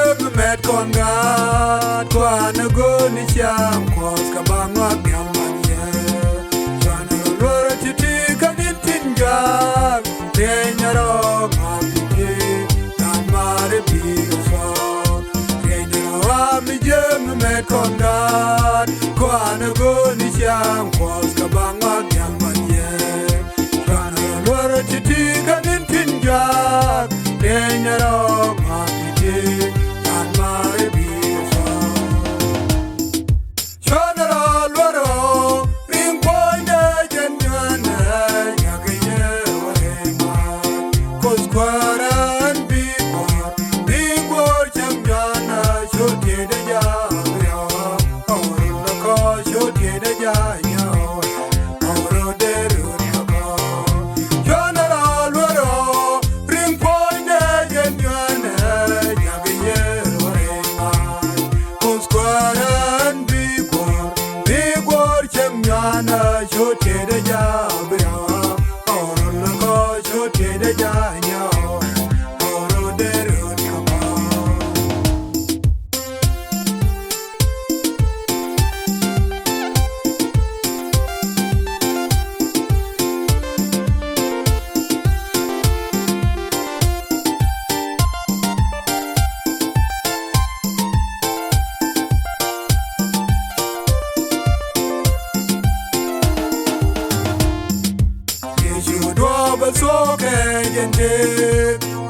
jem met konga kwana go ni cham kos ka bangwa gamanye chana rora titi kanin tinga tenyaro mapike tan mare biso tenyaro am jem met konga kwana go ni cham kos ka bangwa gamanye chana rora titi kanin tinga tenyaro mapike tan mare biso chana loro ring poinde genyana yagaye wema kos kwaran bigor chamjana shote de ja ya aur ko shote de ja ya aur de ru ko chana loro ring poinde genyana yagaye wema kos kwaran bigor chamjana shote de ja ya aur ko shote de ja ya aur de ru ko Yeshu dwa soke jente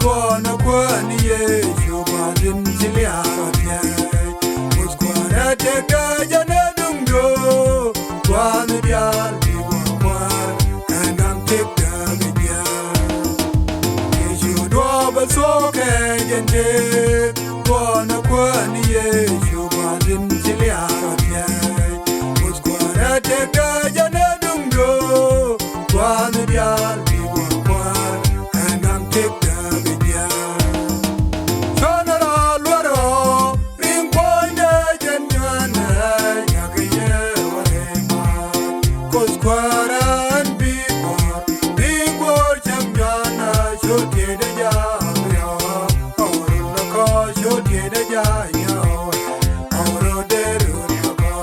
kona kwani yeshu badin chiliaro pye muskwana teka jana dungdo kwana dial biwar kandang teka bidya Yeshu dwa soke jente kona kwani yeshu badin chiliaro pye muskwana teka jana dungdo kwana dial biwar kandang teka bidya chana loro ring poinde genyana yagaye wema kos kwaran bigor chamjana shote de ja ya aur ko shote de ja ya aur de ru ko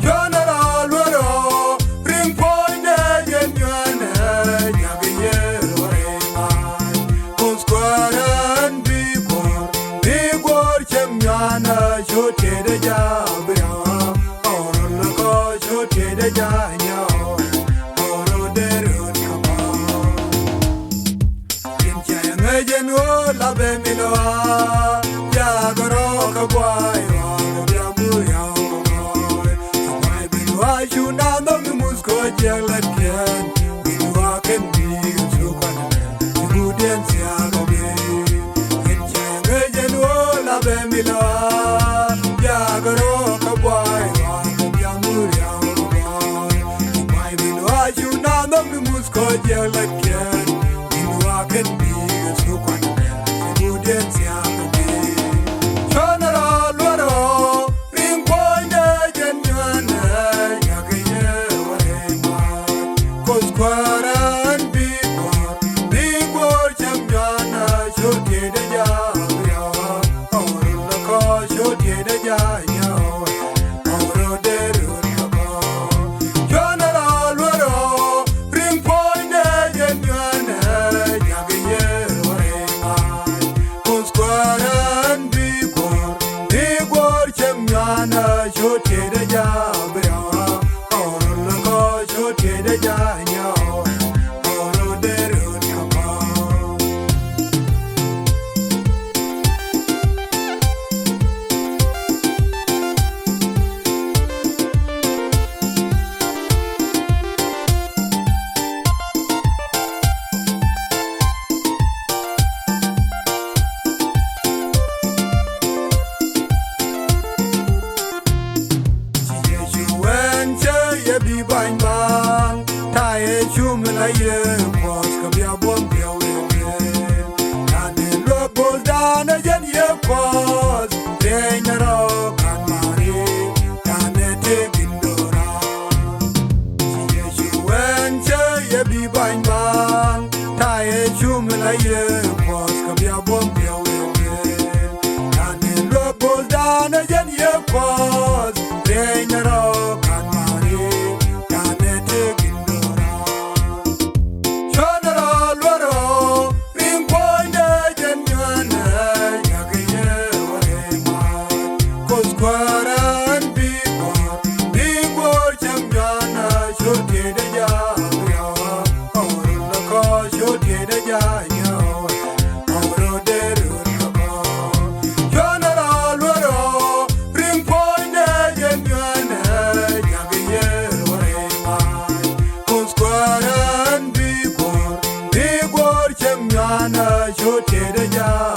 chana loro ring poinde genyana yagaye wema kos kwaran bigor chamjana shote de ja ya aur ko shote de ja ya aur de ru ko Kimchayang la bemiloa ya garo ka boy ya buya mai bilwa shuna no musko jelat ken bilwa ken bi su kana guden sia gobe Kimchayang la bemiloa ya garo ka boy ya buya mai bilwa shuna no musko jelat ken bilwa ken bi su kana guden sia gobe chana loro ring poinde genyana yagaye wema kos kwaran bigor chamjana shote de ja ya aur ko shote de ja ya aur de ru ko chana loro ring poinde genyana yagaye wema kos kwaran bigor chamjana shote de ja ya aur ko shote de ja ya aur de ru ko Bi bang bang ta ye chum la ye kos ka bia bom bia we ane lo bol dan yen ye kos de nyaro kan mari ane te gindora ye chuan ye bi bang bang ta ye chum la ye kos ka bia bom bia we na yen ye kwas renyaro kanmari kane te kindora chonara loro ringpoinde yen yana yagaye warema koskwaran bigor chamyana shote de ja awrul ko shote de ja Shote de ja